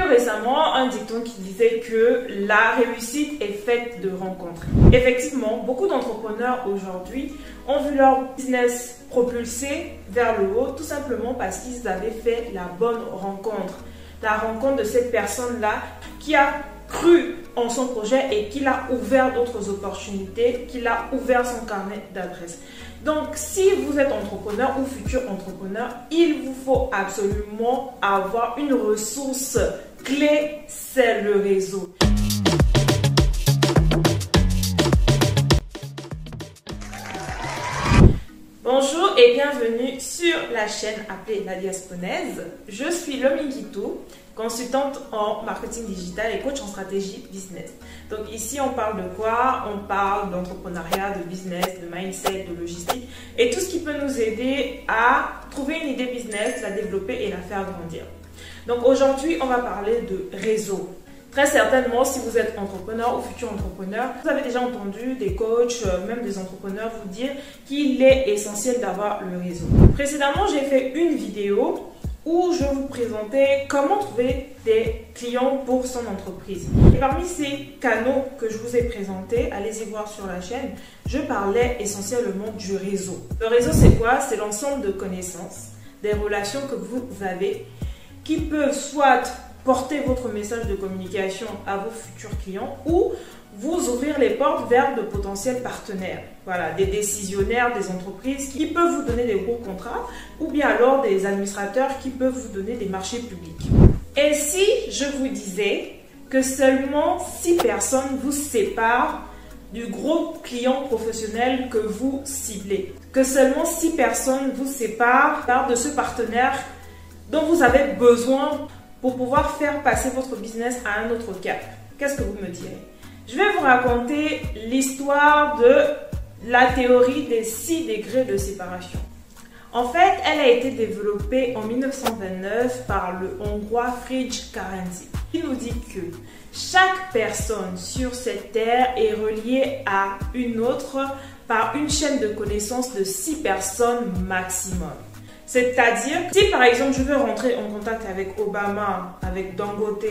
récemment un dicton qui disait que la réussite est faite de rencontres. Effectivement, beaucoup d'entrepreneurs aujourd'hui ont vu leur business propulsé vers le haut tout simplement parce qu'ils avaient fait la bonne rencontre. La rencontre de cette personne-là qui a cru en son projet et qui l'a ouvert d'autres opportunités, qui l'a ouvert son carnet d'adresses. Donc, si vous êtes entrepreneur ou futur entrepreneur, il vous faut absolument avoir une ressource clé, c'est le réseau. Bonjour et bienvenue sur la chaîne appelée La Diasponaise. Je suis Lomi Guitou, consultante en marketing digital et coach en stratégie business. Donc ici on parle de quoi? On parle d'entrepreneuriat, de business, de mindset, de logistique et tout ce qui peut nous aider à trouver une idée business, la développer et la faire grandir. Donc aujourd'hui on va parler de réseau. Très certainement, si vous êtes entrepreneur ou futur entrepreneur, vous avez déjà entendu des coachs, même des entrepreneurs vous dire qu'il est essentiel d'avoir le réseau. Précédemment, j'ai fait une vidéo où je vous présentais comment trouver des clients pour son entreprise. Et parmi ces canaux que je vous ai présentés, allez-y voir sur la chaîne, je parlais essentiellement du réseau. Le réseau, c'est quoi? C'est l'ensemble de connaissances, des relations que vous avez qui peuvent soit porter votre message de communication à vos futurs clients ou vous ouvrir les portes vers de potentiels partenaires. Voilà, des décisionnaires, des entreprises qui peuvent vous donner des gros contrats ou bien alors des administrateurs qui peuvent vous donner des marchés publics. Et si je vous disais que seulement 6 personnes vous séparent du gros client professionnel que vous ciblez, que seulement 6 personnes vous séparent de ce partenaire dont vous avez besoin pour pouvoir faire passer votre business à un autre cap. Qu'est-ce que vous me direz? Je vais vous raconter l'histoire de la théorie des 6 degrés de séparation. En fait, elle a été développée en 1929 par le Hongrois Frigyes Karenthy. Il nous dit que chaque personne sur cette terre est reliée à une autre par une chaîne de connaissances de 6 personnes maximum. C'est-à-dire, si par exemple je veux rentrer en contact avec Obama, avec Dangote,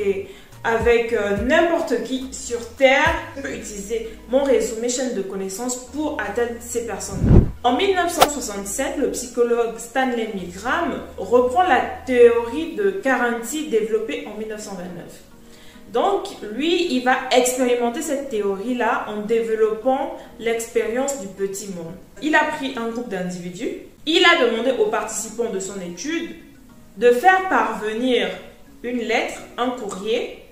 avec n'importe qui sur Terre, je peux utiliser mon réseau, mes chaînes de connaissances pour atteindre ces personnes-là. En 1967, le psychologue Stanley Milgram reprend la théorie de Karenthy développée en 1929. Donc, lui, il va expérimenter cette théorie-là en développant l'expérience du petit monde. Il a pris un groupe d'individus. Il a demandé aux participants de son étude de faire parvenir une lettre, un courrier,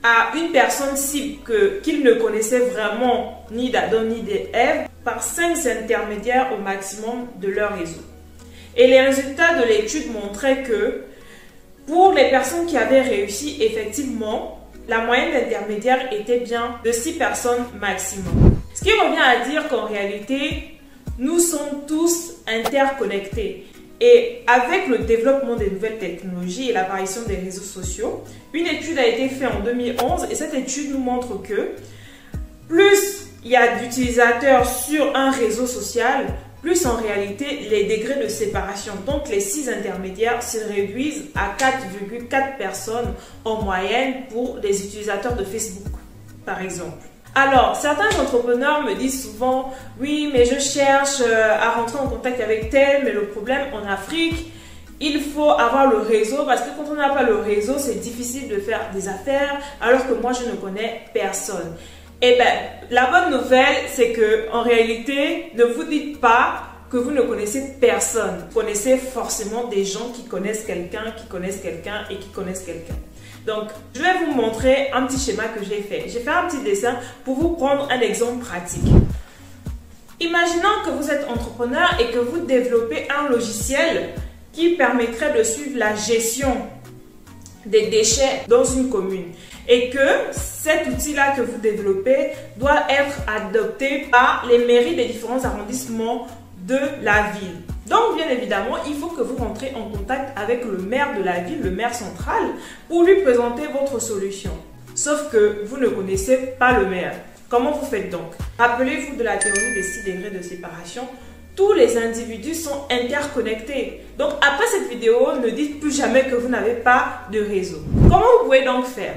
à une personne cible qu'il ne connaissait vraiment ni d'Adam ni d'Ève par 5 intermédiaires au maximum de leur réseau. Et les résultats de l'étude montraient que pour les personnes qui avaient réussi, effectivement, la moyenne d'intermédiaires était bien de 6 personnes maximum. Ce qui revient à dire qu'en réalité, nous sommes tous interconnectés. Et avec le développement des nouvelles technologies et l'apparition des réseaux sociaux, une étude a été faite en 2011 et cette étude nous montre que plus il y a d'utilisateurs sur un réseau social, plus en réalité les degrés de séparation, donc les 6 intermédiaires, se réduisent à 4,4 personnes en moyenne pour les utilisateurs de Facebook, par exemple. Alors, certains entrepreneurs me disent souvent « Oui, mais je cherche à rentrer en contact avec tel, mais le problème en Afrique, il faut avoir le réseau parce que quand on n'a pas le réseau, c'est difficile de faire des affaires alors que moi, je ne connais personne. » Eh bien, la bonne nouvelle, c'est que en réalité, ne vous dites pas que vous ne connaissez personne. Vous connaissez forcément des gens qui connaissent quelqu'un, qui connaissent quelqu'un et qui connaissent quelqu'un. Donc, je vais vous montrer un petit schéma que j'ai fait. J'ai fait un petit dessin pour vous prendre un exemple pratique. Imaginons que vous êtes entrepreneur et que vous développez un logiciel qui permettrait de suivre la gestion des déchets dans une commune et que cet outil-là que vous développez doit être adopté par les mairies des différents arrondissements de la ville. Donc, bien évidemment, il faut que vous rentrez en contact avec le maire de la ville, le maire central, pour lui présenter votre solution. Sauf que vous ne connaissez pas le maire. Comment vous faites donc? Rappelez-vous de la théorie des 6 degrés de séparation. tous les individus sont interconnectés. Donc après cette vidéo, ne dites plus jamais que vous n'avez pas de réseau. Comment vous pouvez donc faire?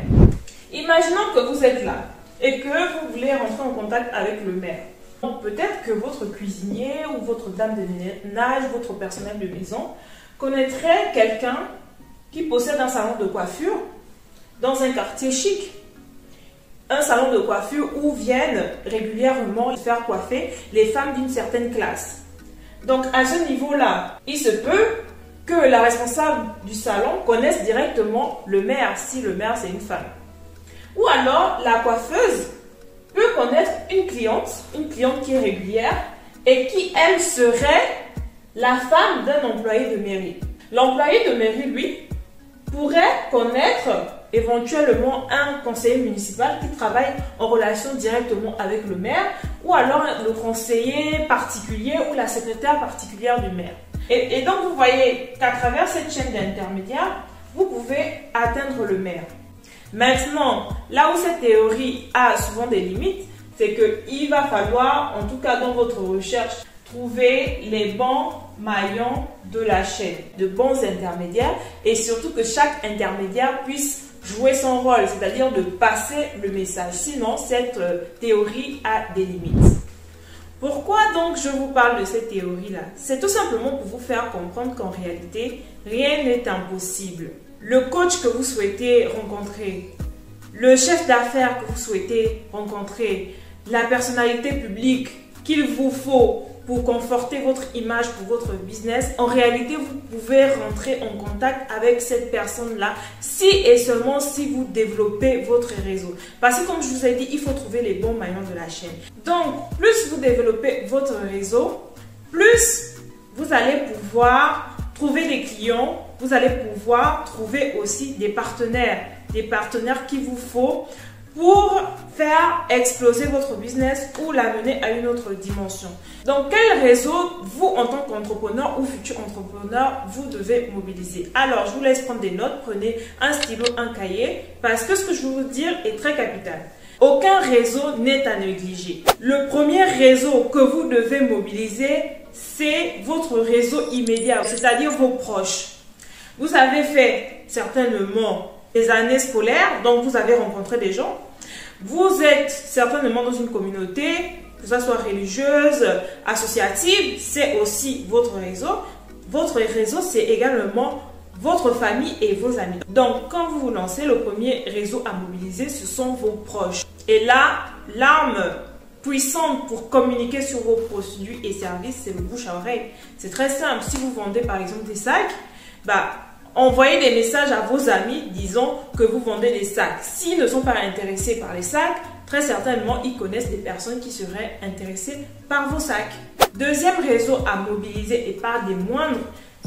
Imaginons que vous êtes là et que vous voulez rentrer en contact avec le maire. Peut-être que votre cuisinier ou votre dame de ménage, votre personnel de maison connaîtrait quelqu'un qui possède un salon de coiffure dans un quartier chic. Un salon de coiffure où viennent régulièrement faire coiffer les femmes d'une certaine classe. Donc à ce niveau-là, il se peut que la responsable du salon connaisse directement le maire, si le maire c'est une femme. Ou alors la coiffeuse peut connaître une cliente qui est régulière et qui, elle, serait la femme d'un employé de mairie. L'employé de mairie, lui, pourrait connaître éventuellement un conseiller municipal qui travaille en relation directement avec le maire, ou alors le conseiller particulier ou la secrétaire particulière du maire. Et donc vous voyez qu'à travers cette chaîne d'intermédiaires, vous pouvez atteindre le maire. Maintenant, là où cette théorie a souvent des limites, c'est qu'il va falloir, en tout cas dans votre recherche, trouver les bons maillons de la chaîne, de bons intermédiaires, et surtout que chaque intermédiaire puisse jouer son rôle, c'est-à-dire de passer le message. Sinon, cette théorie a des limites. Pourquoi donc je vous parle de cette théorie-là? C'est tout simplement pour vous faire comprendre qu'en réalité, rien n'est impossible. Le coach que vous souhaitez rencontrer, le chef d'affaires que vous souhaitez rencontrer, la personnalité publique qu'il vous faut pour conforter votre image pour votre business, en réalité, vous pouvez rentrer en contact avec cette personne-là si et seulement si vous développez votre réseau. Parce que comme je vous ai dit, il faut trouver les bons maillons de la chaîne. Donc, plus vous développez votre réseau, plus vous allez pouvoir trouver des clients, vous allez pouvoir trouver aussi des partenaires qu'il vous faut pour faire exploser votre business ou l'amener à une autre dimension. Donc, quel réseau, vous, en tant qu'entrepreneur ou futur entrepreneur, vous devez mobiliser? Alors, je vous laisse prendre des notes, prenez un stylo, un cahier, parce que ce que je vais vous dire est très capital. Aucun réseau n'est à négliger. Le premier réseau que vous devez mobiliser, c'est votre réseau immédiat, c'est-à-dire vos proches. Vous avez fait certainement des années scolaires, donc vous avez rencontré des gens. Vous êtes certainement dans une communauté, que ce soit religieuse, associative, c'est aussi votre réseau. Votre réseau, c'est également votre famille et vos amis. Donc, quand vous vous lancez, le premier réseau à mobiliser, ce sont vos proches. Et là, l'arme puissante pour communiquer sur vos produits et services, c'est le bouche à oreille. C'est très simple. Si vous vendez par exemple des sacs, envoyez des messages à vos amis disant que vous vendez des sacs. S'ils ne sont pas intéressés par les sacs, très certainement, ils connaissent des personnes qui seraient intéressées par vos sacs. Deuxième réseau à mobiliser et pas des moindres,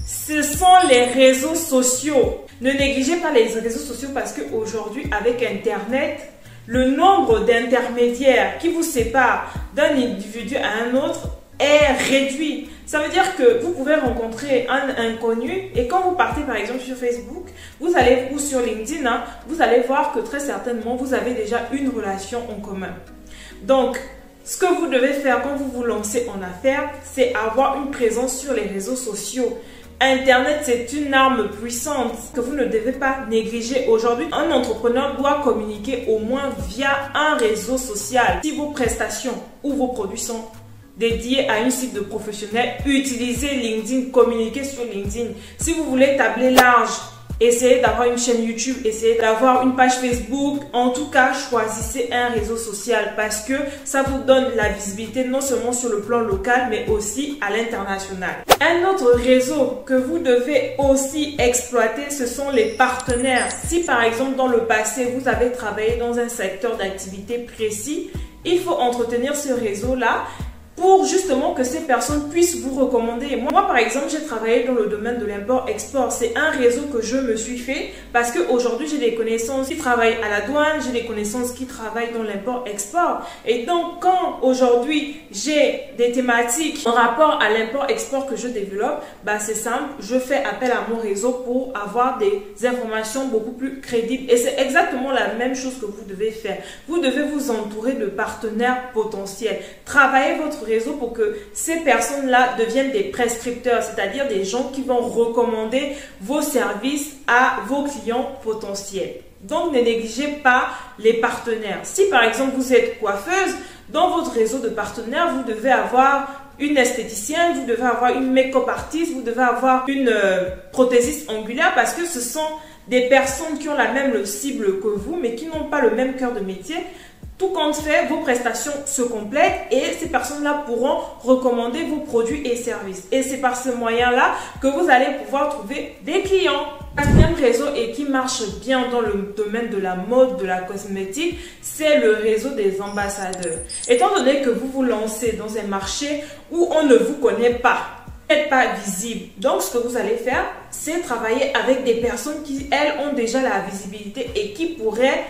ce sont les réseaux sociaux. Ne négligez pas les réseaux sociaux parce qu'aujourd'hui, avec Internet, le nombre d'intermédiaires qui vous séparent d'un individu à un autre est réduit. Ça veut dire que vous pouvez rencontrer un inconnu et quand vous partez par exemple sur Facebook, ou sur LinkedIn, vous allez voir que très certainement vous avez déjà une relation en commun. Donc, ce que vous devez faire quand vous vous lancez en affaires, c'est avoir une présence sur les réseaux sociaux. Internet, c'est une arme puissante que vous ne devez pas négliger. Aujourd'hui, un entrepreneur doit communiquer au moins via un réseau social. Si vos prestations ou vos produits sont dédiés à une cible de professionnels, utilisez LinkedIn, communiquez sur LinkedIn. Si vous voulez tabler large, essayez d'avoir une chaîne YouTube, essayez d'avoir une page Facebook. En tout cas, choisissez un réseau social parce que ça vous donne la visibilité non seulement sur le plan local, mais aussi à l'international. Un autre réseau que vous devez aussi exploiter, ce sont les partenaires. Si par exemple, dans le passé, vous avez travaillé dans un secteur d'activité précis, il faut entretenir ce réseau-là pour justement que ces personnes puissent vous recommander. Moi, par exemple, j'ai travaillé dans le domaine de l'import-export. C'est un réseau que je me suis fait parce qu'aujourd'hui, j'ai des connaissances qui travaillent à la douane, j'ai des connaissances qui travaillent dans l'import-export. Et donc, quand aujourd'hui, j'ai des thématiques en rapport à l'import-export que je développe, c'est simple, je fais appel à mon réseau pour avoir des informations beaucoup plus crédibles. Et c'est exactement la même chose que vous devez faire. Vous devez vous entourer de partenaires potentiels. Travaillez votre réseau pour que ces personnes-là deviennent des prescripteurs, c'est-à-dire des gens qui vont recommander vos services à vos clients potentiels. Donc, ne négligez pas les partenaires. Si par exemple vous êtes coiffeuse, dans votre réseau de partenaires, vous devez avoir une esthéticienne, vous devez avoir une make-up artiste, vous devez avoir une prothésiste angulaire parce que ce sont des personnes qui ont la même cible que vous mais qui n'ont pas le même cœur de métier. Tout compte fait, vos prestations se complètent et ces personnes-là pourront recommander vos produits et services. Et c'est par ce moyen-là que vous allez pouvoir trouver des clients. Quatrième réseau et qui marche bien dans le domaine de la mode, de la cosmétique, c'est le réseau des ambassadeurs. Étant donné que vous vous lancez dans un marché où on ne vous connaît pas, vous n'êtes pas visible. Donc, ce que vous allez faire, c'est travailler avec des personnes qui, elles, ont déjà la visibilité et qui pourraient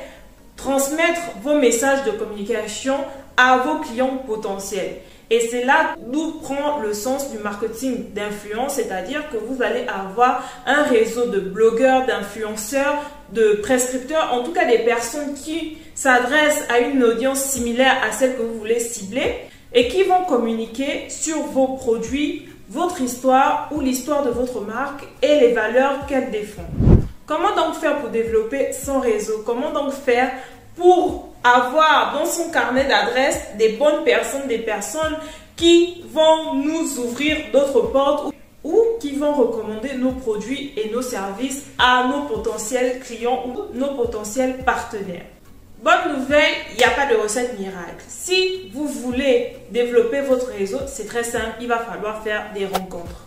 transmettre vos messages de communication à vos clients potentiels. Et c'est là d'où prend le sens du marketing d'influence, c'est-à-dire que vous allez avoir un réseau de blogueurs, d'influenceurs, de prescripteurs, en tout cas des personnes qui s'adressent à une audience similaire à celle que vous voulez cibler et qui vont communiquer sur vos produits, votre histoire ou l'histoire de votre marque et les valeurs qu'elle défend. Comment donc faire pour développer son réseau? Comment donc faire pour avoir dans son carnet d'adresses des bonnes personnes, des personnes qui vont nous ouvrir d'autres portes ou qui vont recommander nos produits et nos services à nos potentiels clients ou nos potentiels partenaires? Bonne nouvelle, il n'y a pas de recette miracle. Si vous voulez développer votre réseau, c'est très simple, il va falloir faire des rencontres.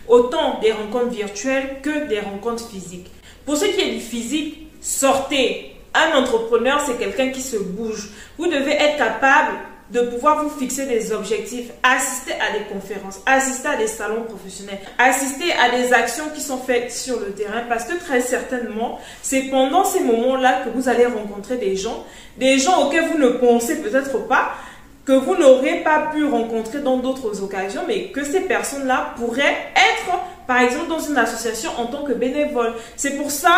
Autant des rencontres virtuelles que des rencontres physiques. Pour ce qui est du physique, sortez. Un entrepreneur, c'est quelqu'un qui se bouge. Vous devez être capable de pouvoir vous fixer des objectifs, assister à des conférences, assister à des salons professionnels, assister à des actions qui sont faites sur le terrain parce que très certainement, c'est pendant ces moments-là que vous allez rencontrer des gens auxquels vous ne pensez peut-être pas, que vous n'aurez pas pu rencontrer dans d'autres occasions, mais que ces personnes-là pourraient être, par exemple, dans une association en tant que bénévole. C'est pour ça,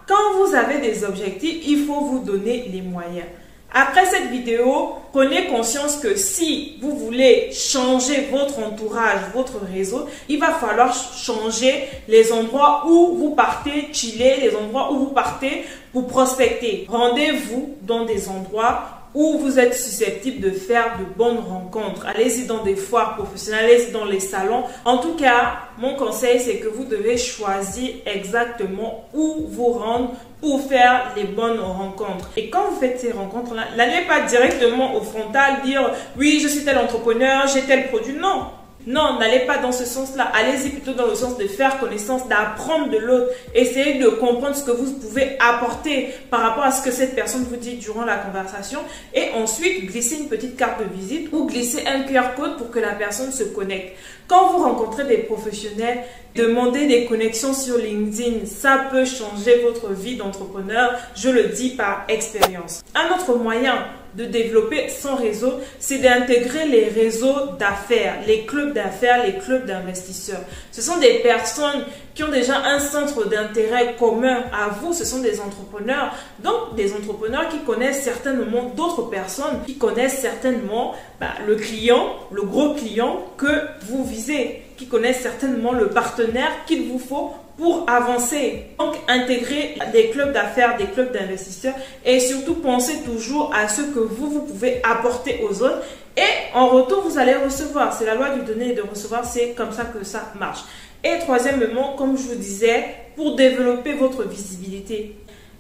quand vous avez des objectifs, il faut vous donner les moyens. Après cette vidéo, prenez conscience que si vous voulez changer votre entourage, votre réseau, il va falloir changer les endroits où vous partez chiller, les endroits où vous partez pour prospecter. Rendez-vous dans des endroits où vous êtes susceptible de faire de bonnes rencontres. Allez-y dans des foires professionnelles, allez-y dans les salons. En tout cas, mon conseil, c'est que vous devez choisir exactement où vous rendre pour faire les bonnes rencontres. Et quand vous faites ces rencontres-là, n'allez pas directement au frontal dire « Oui, je suis tel entrepreneur, j'ai tel produit ». Non. Non, n'allez pas dans ce sens-là. Allez-y plutôt dans le sens de faire connaissance, d'apprendre de l'autre. Essayez de comprendre ce que vous pouvez apporter par rapport à ce que cette personne vous dit durant la conversation. Et ensuite, glissez une petite carte de visite ou glissez un QR code pour que la personne se connecte. Quand vous rencontrez des professionnels, demandez des connexions sur LinkedIn. Ça peut changer votre vie d'entrepreneur. Je le dis par expérience. Un autre moyen de développer son réseau, c'est d'intégrer les réseaux d'affaires, les clubs d'affaires, les clubs d'investisseurs. Ce sont des personnes qui ont déjà un centre d'intérêt commun à vous, ce sont des entrepreneurs. Donc, des entrepreneurs qui connaissent certainement d'autres personnes, qui connaissent certainement le client, le gros client que vous visez, qui connaissent certainement le partenaire qu'il vous faut pour avancer. Donc, intégrer des clubs d'affaires, des clubs d'investisseurs et surtout pensez toujours à ce que vous pouvez apporter aux autres et en retour, vous allez recevoir. C'est la loi du donner et de recevoir, c'est comme ça que ça marche. Et troisièmement, comme je vous disais, pour développer votre visibilité,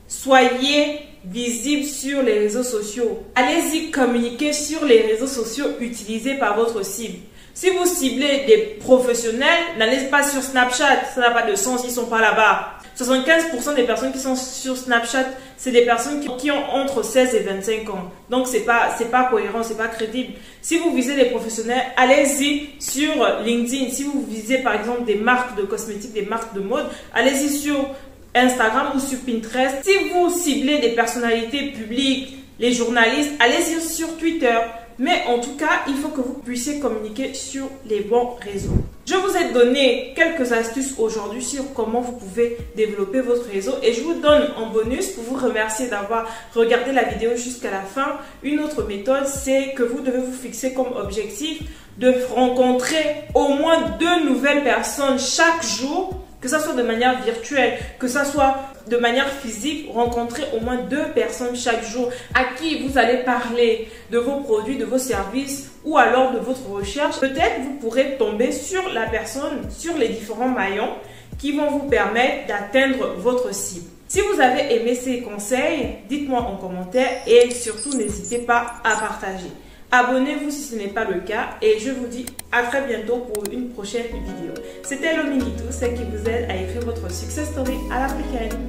soyez visible sur les réseaux sociaux. Allez-y communiquer sur les réseaux sociaux utilisés par votre cible. Si vous ciblez des professionnels, n'allez pas sur Snapchat, ça n'a pas de sens, ils ne sont pas là-bas. 75% des personnes qui sont sur Snapchat, c'est des personnes qui ont entre 16 et 25 ans. Donc, c'est pas cohérent, c'est pas crédible. Si vous visez des professionnels, allez-y sur LinkedIn. Si vous visez par exemple des marques de cosmétiques, des marques de mode, allez-y sur Instagram ou sur Pinterest. Si vous ciblez des personnalités publiques, les journalistes, allez-y sur Twitter. Mais en tout cas, il faut que vous puissiez communiquer sur les bons réseaux. Je vous ai donné quelques astuces aujourd'hui sur comment vous pouvez développer votre réseau et je vous donne en bonus pour vous remercier d'avoir regardé la vidéo jusqu'à la fin. Une autre méthode, c'est que vous devez vous fixer comme objectif de rencontrer au moins 2 nouvelles personnes chaque jour, que ça soit de manière virtuelle, que ça soit de manière physique, rencontrer au moins 2 personnes chaque jour à qui vous allez parler de vos produits, de vos services ou alors de votre recherche. Peut-être vous pourrez tomber sur la personne, sur les différents maillons qui vont vous permettre d'atteindre votre cible. Si vous avez aimé ces conseils, dites-moi en commentaire et surtout n'hésitez pas à partager. Abonnez-vous si ce n'est pas le cas et je vous dis à très bientôt pour une prochaine vidéo. C'était Lominguitou, celle qui vous aide à écrire votre success story à l'africaine.